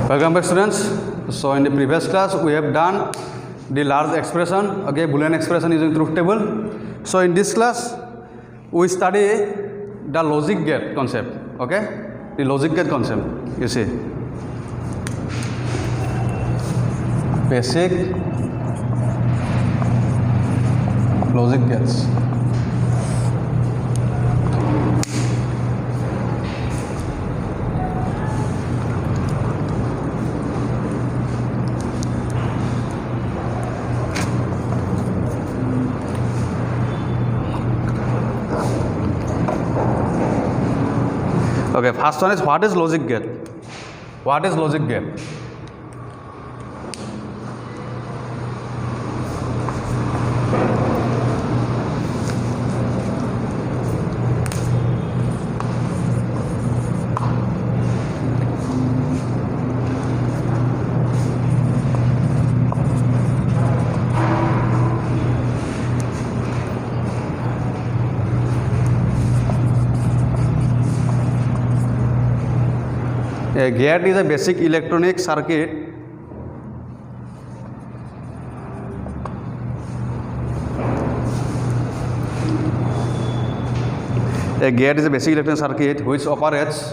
Welcome back, students. So in the previous class we have done the large expression, okay, Boolean expression using truth table. So in this class we study the logic gate concept, okay, the logic gate concept. You see, basic logic gates. Okay, first one is what is logic gate? What is logic gate? A gate is a basic electronic circuit which operates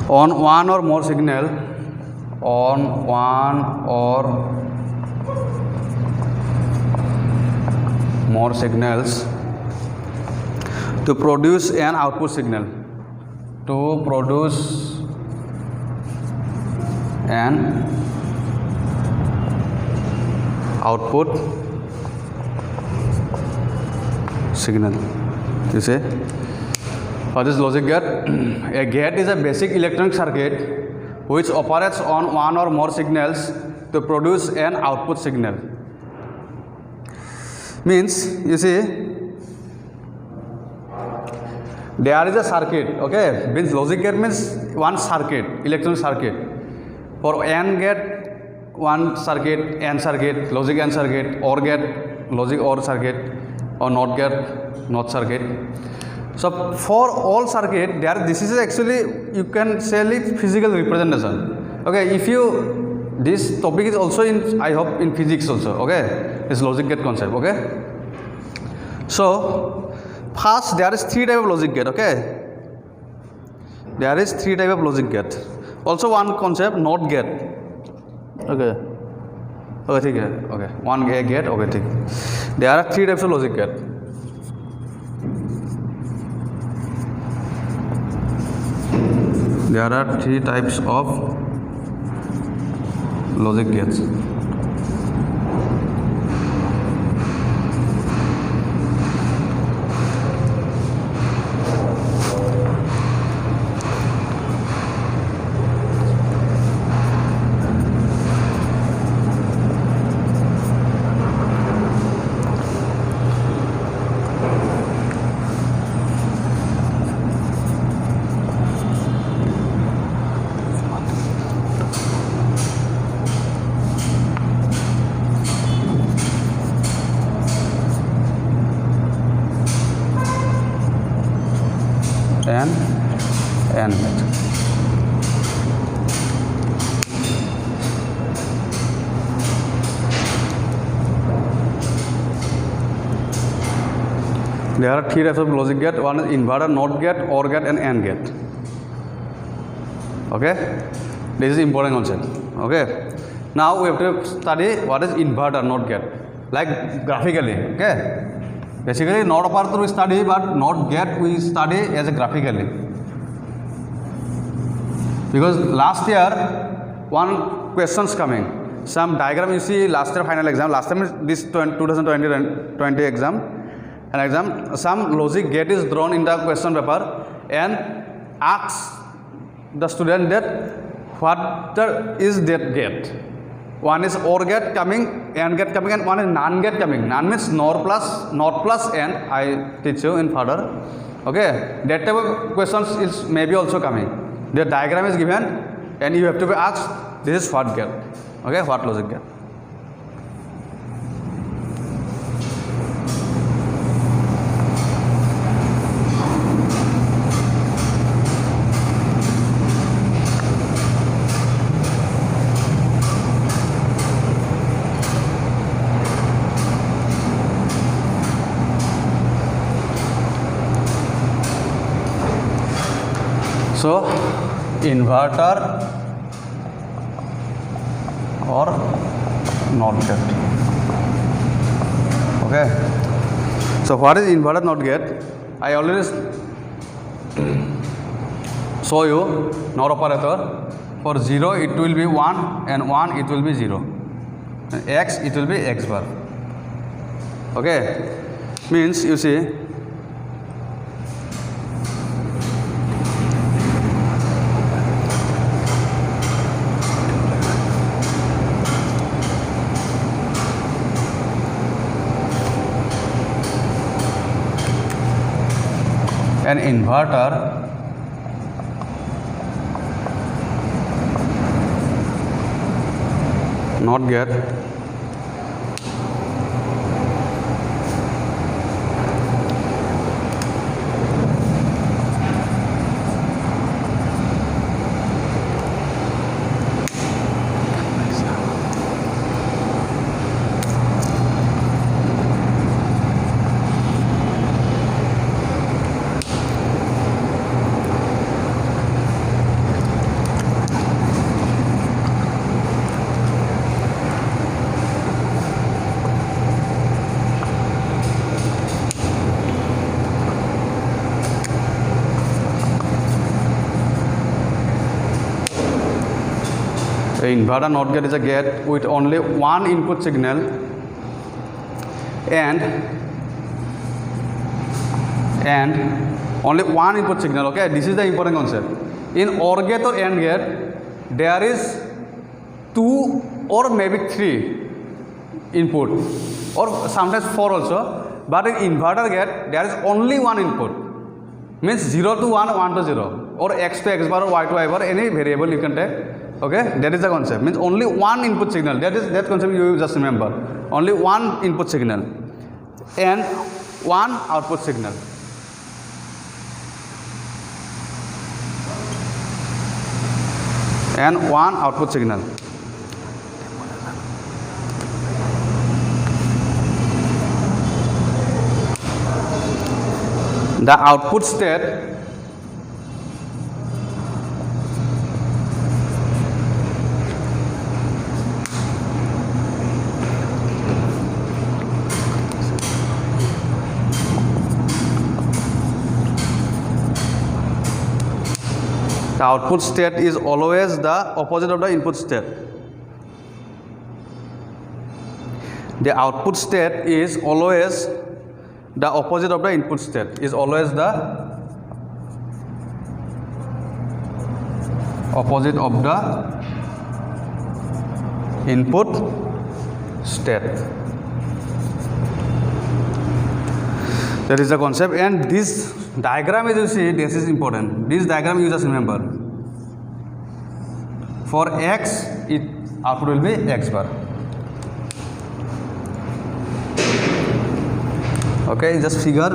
on one or more signals to produce an output signal. You see, what is logic gate? A gate is a basic electronic circuit which operates on one or more signals to produce an output signal. Means, you see, there is a circuit, okay, means logic gate means one circuit, electronic circuit. For AND gate, one circuit, AND circuit, logic AND circuit, OR gate, logic OR circuit, or NOT gate, NOT circuit. So for all circuit, this is actually, you can say it physical representation. Okay, if you, this topic is also in, I hope, in physics also, okay, it's logic gate concept, okay. So first there is three type of logic gate, okay, there is three type of logic gate. Also one concept, NOT gate, okay, okay, one gate, okay, there are three types of logic gate. There are three types of logic gates. And there are three types of logic gate. One is inverter, NOT gate, OR gate, and AND gate. Okay, this is important concept. Okay, now we have to study what is inverter, NOT gate, like graphically. Okay, basically NOT operator we study, but NOT gate we study as a graphically. Because last year one questions coming, some diagram you see last year final exam, last time is this 2020 exam, some logic gate is drawn in the question paper and asks the student that what is that gate. One is OR gate coming, AND gate coming, and one is NAND gate coming. NAND means NOR plus AND, I teach you in further. Okay, that type of questions is maybe also coming. The diagram is given and you have to be asked, this is what gate, okay, what logic gate. So inverter or not get. Okay. So what is inverter not get? I already show you NOR operator. For 0 it will be 1 and 1 it will be 0. And x it will be x bar. Okay. Means you see an inverter not get the inverter not get is a get with only one input signal and only one input signal. Okay, this is the important concept. In OR gate or AND gate, there is 2 or maybe 3 input or sometimes 4 also, but in inverter gate there is only one input, means 0 to 1, 1 to 0, or x to x bar or y to y bar, any variable you can take. Okay, that is the concept. Means only one input signal. That concept you just remember. Only one input signal and one output signal. And one output signal. The output state is always the opposite of the input state. The output state is always the opposite of the input state, is always the opposite of the input state. That is the concept, and this diagram is, you see, this is important. This diagram you just remember. For x, output will be x bar. Okay, just figure.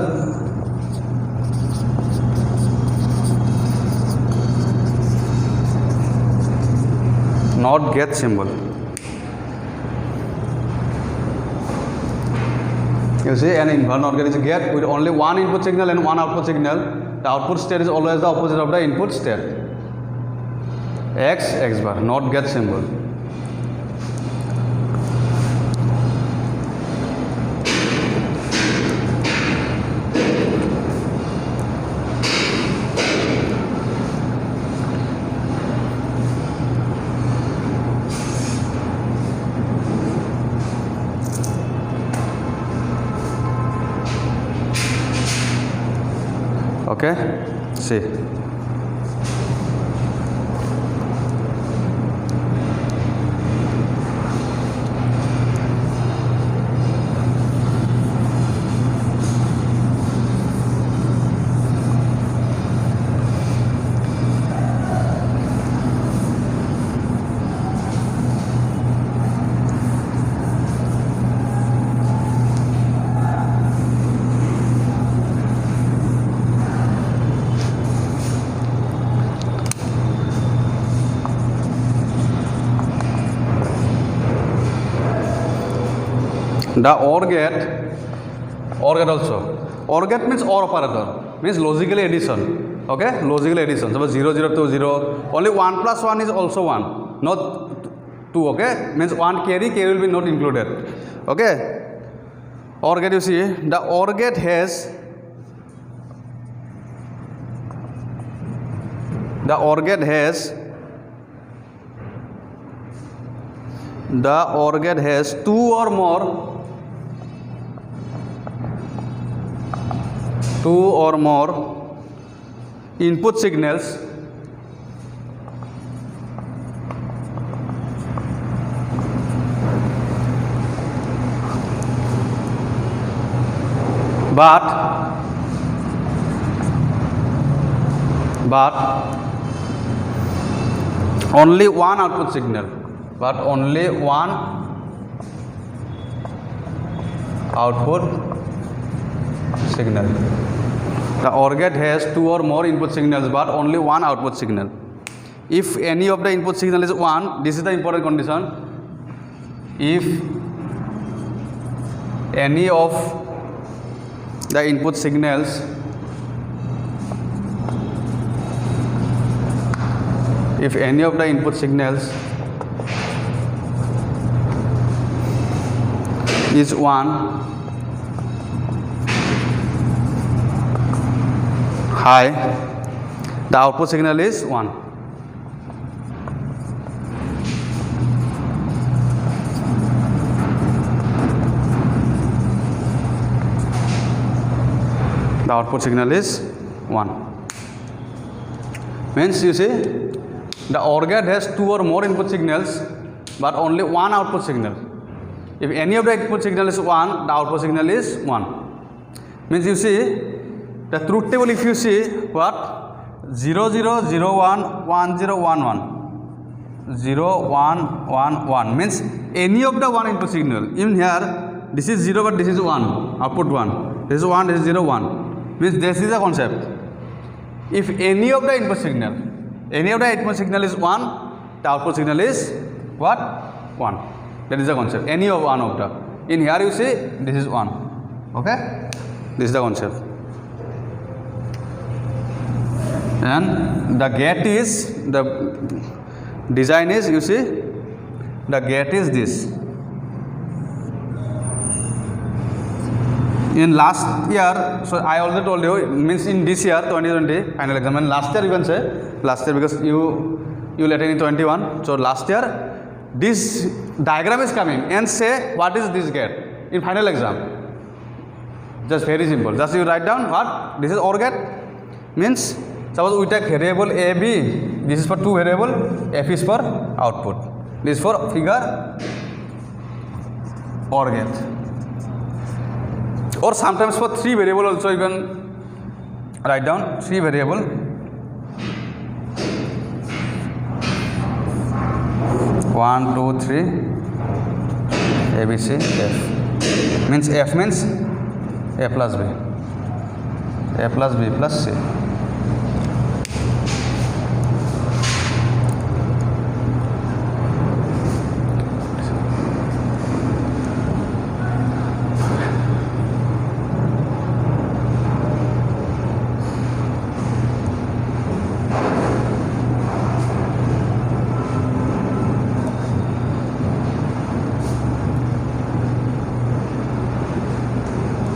Not get symbol. You see, an inverter not get is a get with only one input signal and one output signal. The output state is always the opposite of the input state. X bar, not get symbol. Okay, see. The OR gate also. OR gate means OR operator, means logically addition. Okay, logical addition. Suppose 0, 0 to 0. Only 1 plus 1 is also 1, not 2. Okay, means 1 carry will be not included. Okay. OR gate, you see, the OR gate has two or more input signals but only one output signal. The OR gate has two or more input signals but only one output signal. If any of the input signal is 1, this is the important condition. If any of the input signals is 1 high, the output signal is 1. The output signal is 1. Means you see, the OR gate has two or more input signals but only one output signal. If any of the input signal is 1, the output signal is 1. Means you see, the truth table, if you see, what? 0, 0, 0, 1, 1, 0, 1, 1. 0, 1, 1, 1. Means any of the one input signal. Even here, this is 0 but this is 1, output 1. This is 1, this is 0, 1. Means this is the concept. If any of the input signal is 1, the output signal is what? 1. That is the concept. Any of one of the. In here you see, this is 1. Okay? This is the concept. And the gate is, the design is, you see, the gate is this. In last year, so I already told you, means in this year 2020 final exam, and last year you can say, last year because you attended in 21, so last year this diagram is coming and say what is this gate in final exam. Just very simple, just you write down what this is OR gate. Means suppose we take variable a, b, this is for two variable, f is for output, this is for figure OR gate. Or sometimes for three variable also you can write down three variable. 1, 2, 3, A, B, C, F. Means F means A plus B, A plus B plus C.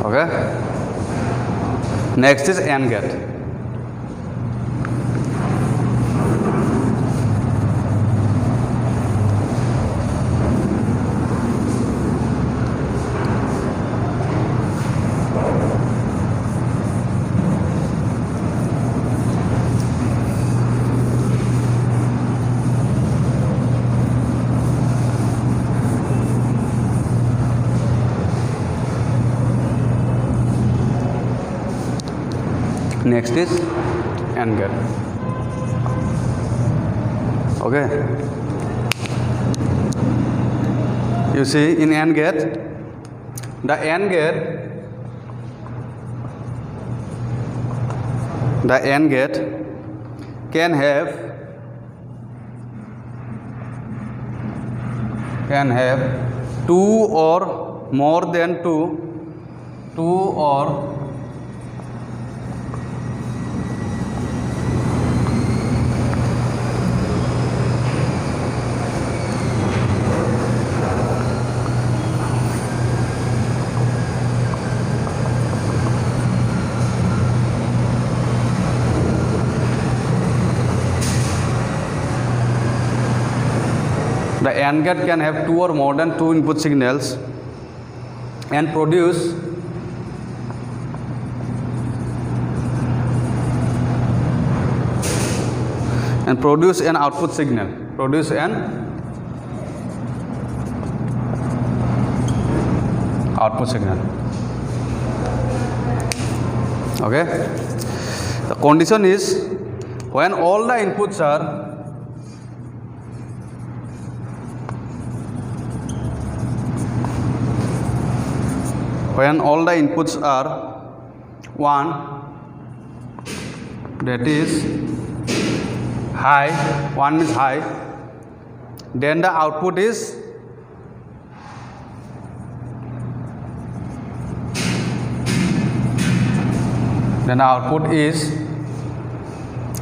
Okay. Next is AND gate. Next is AND gate. Okay. You see, in AND gate, the AND gate can have two or more than two or AND gate can have two or more than two input signals and produce an output signal. Produce an output signal. Okay. The condition is when all the inputs are when all the inputs are 1, that is high, 1 means high, then the output is then the output is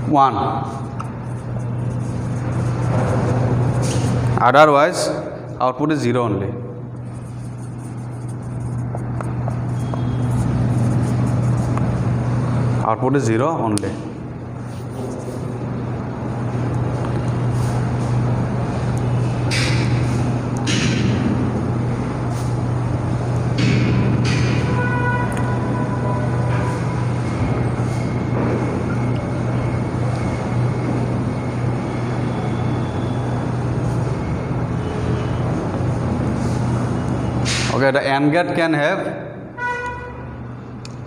1. Otherwise output is 0 only. Output is 0 only. Okay, the AND gate can have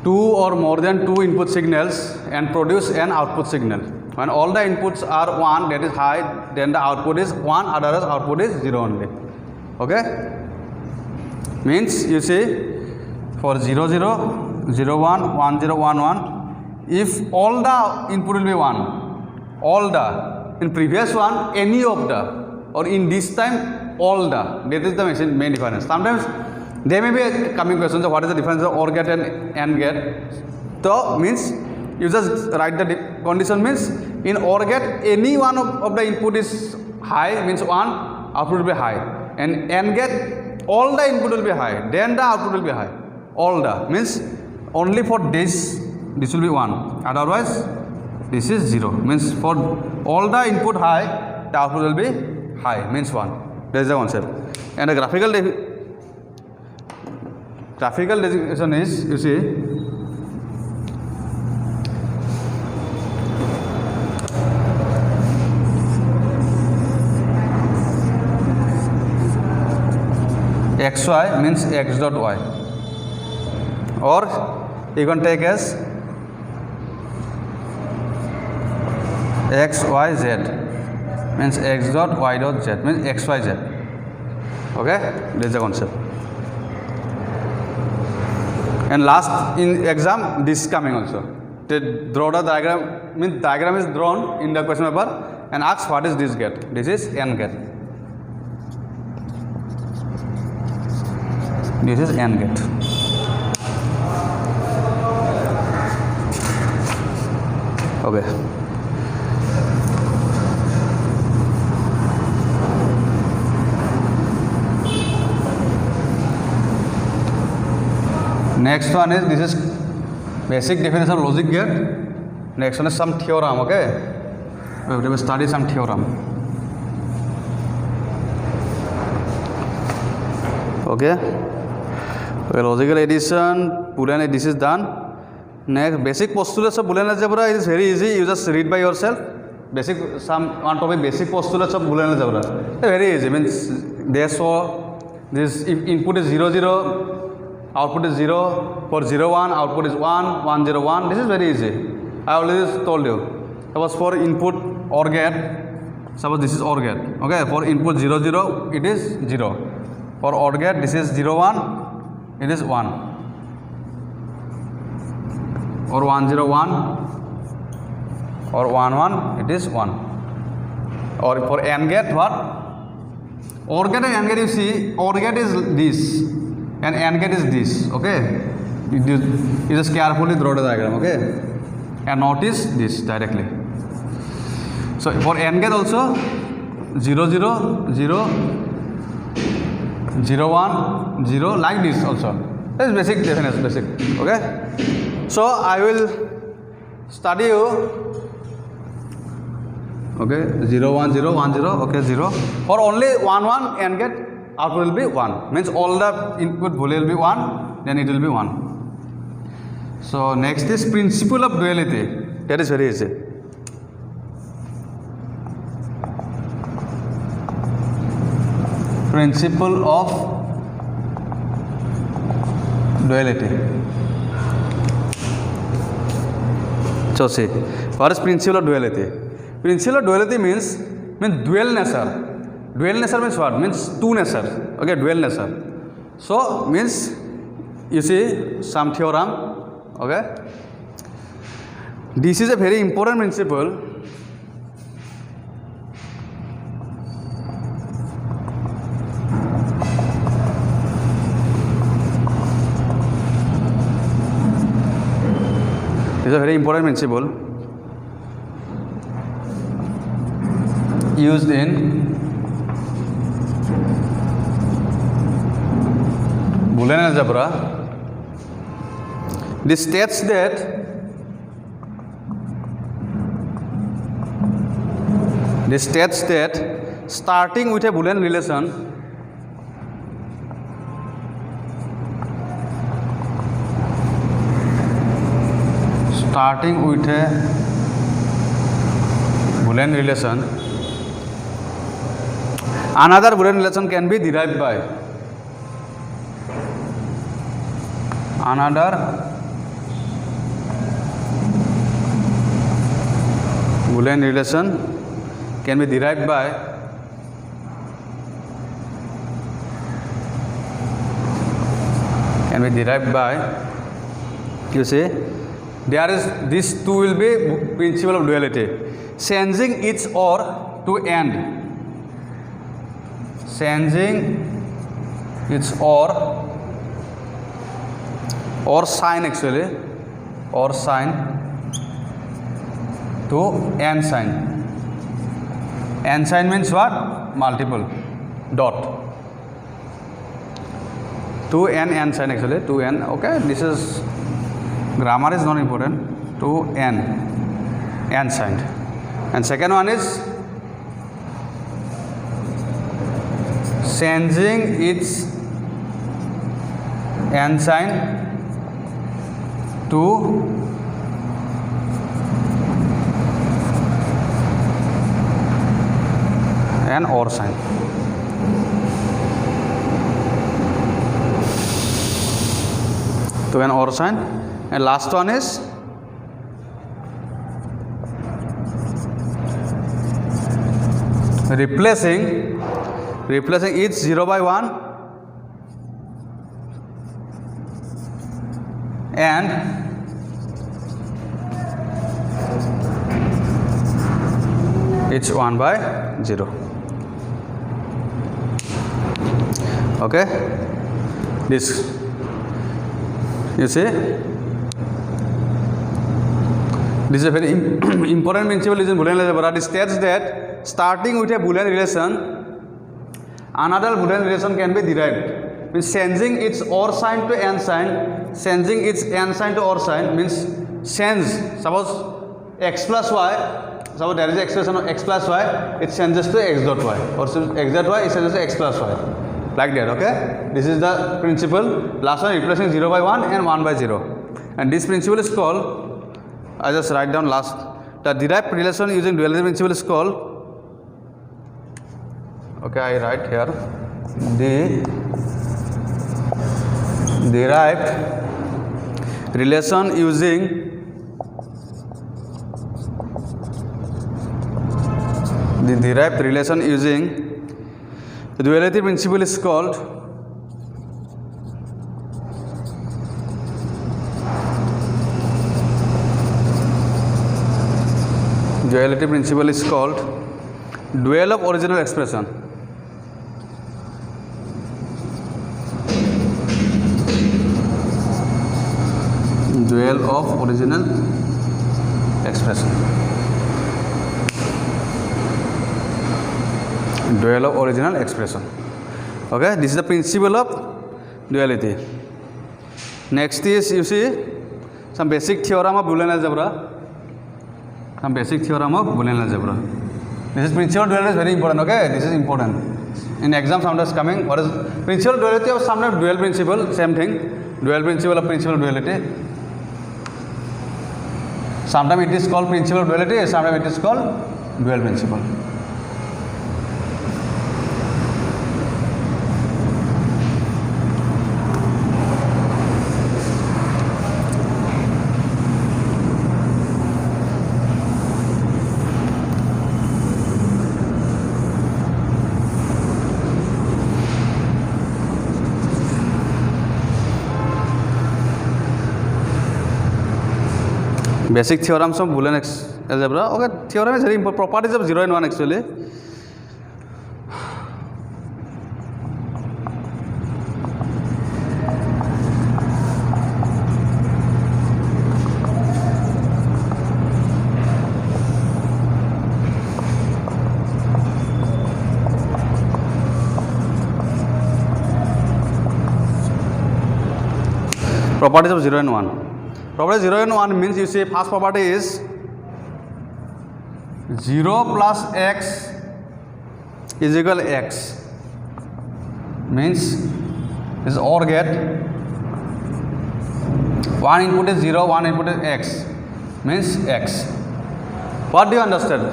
two or more than two input signals and produce an output signal. When all the inputs are 1, that is high, then the output is 1, otherwise output is 0 only. Okay? Means you see for 0 0 0 1 1 0 1 1, if all the input will be 1, all the in previous one any of the, or in this time all the, that is the main difference. Sometimes there may be a coming question, so what is the difference of OR gate and AND gate? So means you just write the condition means in OR gate any one of the input is high, means 1, output will be high, and AND gate all the input will be high, then the output will be high. All the means only for this will be 1, otherwise this is 0, means for all the input high the output will be high, means 1. That is the concept. And the graphical designation is, you see, xy means x dot y, or you can take as x y z means x dot y dot z means x y z. Okay, this is the concept. And last in exam this is coming also. They draw the diagram, means diagram is drawn in the question paper and asks what is this gate. This is AND gate. This is AND gate. Okay. Next one is, this is basic definition of logic gate. Next one is some theorem. Okay, we will study some theorem. Okay, logical addition, Boolean, this is done. Next, basic postulates of Boolean algebra is very easy. You just read by yourself. Basic, some one topic, basic postulates of Boolean algebra. Very easy. Means they saw this, if input is 0 0, output is 0, for 0 1 output is 1 1 0 1. This is very easy. I already told you. Suppose for input OR gate, suppose this is OR gate. Okay, for input 0 0 it is 0. For OR gate this is 0 1, it is 1. Or 1 0 1 or 1 1, it is 1. Or for AND gate what? OR gate and AND gate, you see, OR gate is this and AND gate is this. Okay, you just carefully draw the diagram. Okay, and notice this directly. So for AND gate also 0 0 0 0 1 0, like this also. That is basic definition, basic. Okay, so I will study you Okay, 0 1 0 1 0. Okay, 0. For only 1 1 and get output will be 1. Means all the input value will be 1, then it will be 1. So next is principle of duality. That is very easy. Principle of duality. So see, what is principle of duality? Principle of duality means dual nature. Dual nature means what? Means two nature. Okay, dual nature. So means you see some theorem. Okay, this is a very important principle. This is a very important principle used in Boolean algebra. This states that starting with a Boolean relation, another Boolean relation can be derived by another Boolean relation can be derived by you see there is this two will be principle of duality, changing its or to end, changing its or sign actually, or sign to n sign. N sign means what? Multiple dot. To n sign actually, to n. Okay, this is grammar is not important. To n sign. And second one is changing its n sign to an or sign. To an or sign. And last one is replacing each 0 by 1 and each 1 by 0. Okay, this you see, this is a very important principle is in Boolean algebra. It states that starting with a Boolean relation, another Boolean relation can be derived. Means changing its or sign to n sign, changing its n sign to or sign means change. Suppose x plus y, suppose there is an expression of x plus y, it changes to x dot y, or x dot y, it changes to x plus y. Like that, okay? This is the principle. Last one, replacing 0 by 1 and 1 by 0. And this principle is called, I just write down last, the derived relation using duality principle is called, okay, I write here, the derived relation using the duality principle is called dual of original expression. Dual of original expression. Dual of original expression. Okay, this is the principle of duality. Next is, you see, some basic theorem of Boolean algebra. This is principal duality is very important, okay? This is important. In exam sometimes coming, what is principal duality or sometimes dual principle, same thing. Dual principle or principal duality. Sometimes it is called principal duality, sometimes it is called dual principle. Basic theorems of Boolean algebra. Okay, theorem is very important. Properties of 0 and 1 actually. Properties of 0 and 1. Property 0 and 1 means you say first property is 0 plus x is equal x. Means is OR get. One input is 0, one input is x. Means x. What do you understand?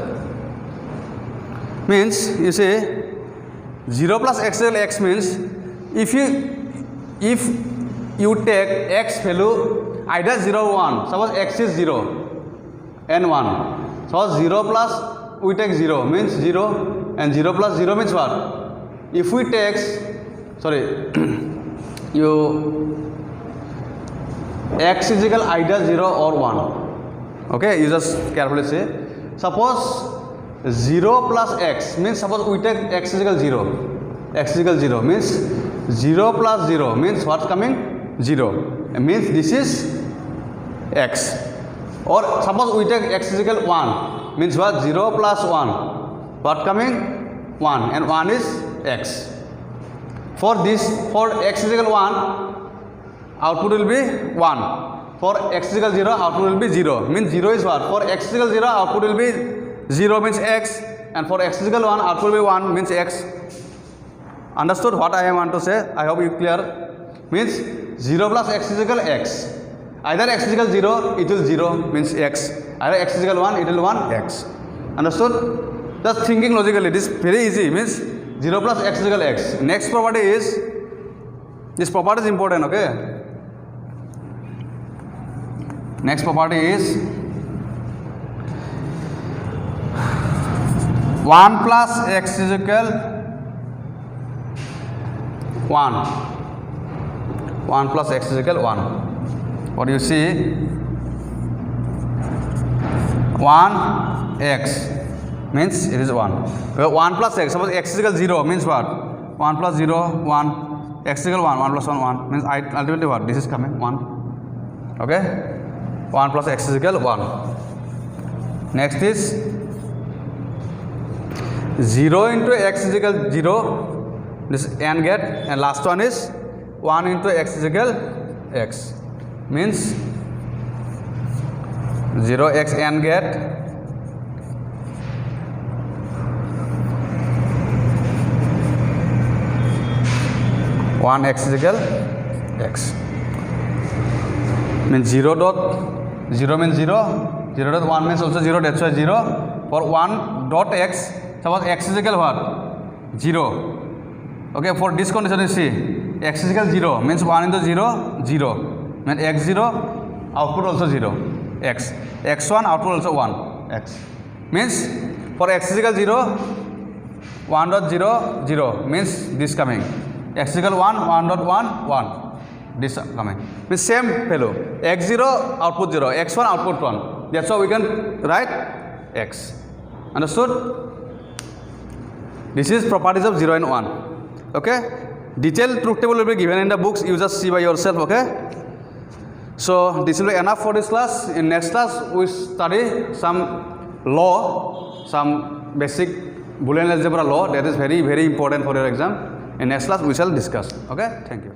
Means you say 0 plus x is equal x means if you take x value either 0 or 1, suppose x is 0 and 1. Suppose 0 plus we take 0 means 0 and 0 plus 0 means what? If we take, x is equal either 0 or 1. Okay, you just carefully say. Suppose 0 plus x means suppose we take x is equal 0. X is equal 0 means 0 plus 0 means what's coming? 0. It means this is x. Or suppose we take x is equal 1 means what? 0 plus 1. What coming? 1 and 1 is x. For x is equal 1 output will be 1. For x is equal 0 output will be 0. Means 0 is what? For x is equal 0 output will be 0 means x, and for x is equal 1 output will be 1 means x. Understood what I want to say? I hope you clear. Means 0 plus x is equal x. Either x is equal 0, it will 0 means x. Either x is equal 1, it will 1 x. Understood? Just thinking logically, this is very easy. Means 0 plus x is equal x. Next property is, this property is important, okay? Next property is 1 plus x is equal 1. 1 plus x is equal 1. What do you see? 1 x means it is 1. 1 plus x, suppose x is equal 0 means what? 1 plus 0, 1, x is equal 1, 1 plus 1, 1 means ultimately what? This is coming 1. Okay? 1 plus x is equal 1. Next is 0 into x is equal 0. This AND get, and last one is 1 into x is equal x. Means 0x AND get 1 x is equal x. Means 0 dot 0 means 0, 0 dot 1 means also 0, that's why 0. For 1 dot x, suppose x is equal what? 0. Okay, for this condition you see, x is equal 0 means 1 into 0, 0. Means x0, output also 0, x. x1, output also 1, x. Means for x is equal 0, 1 dot 0, 0 means this coming. X is equal 1, 1 dot 1, 1. This coming. Means same value. x0, output 0, x1, output 1. That's how we can write x. Understood? This is properties of 0 and 1. Okay? Detailed truth table will be given in the books. You just see by yourself. Okay? So this will be enough for this class. In next class, we study some law, some basic Boolean algebra law that is very, very important for your exam. In next class, we shall discuss. Okay? Thank you.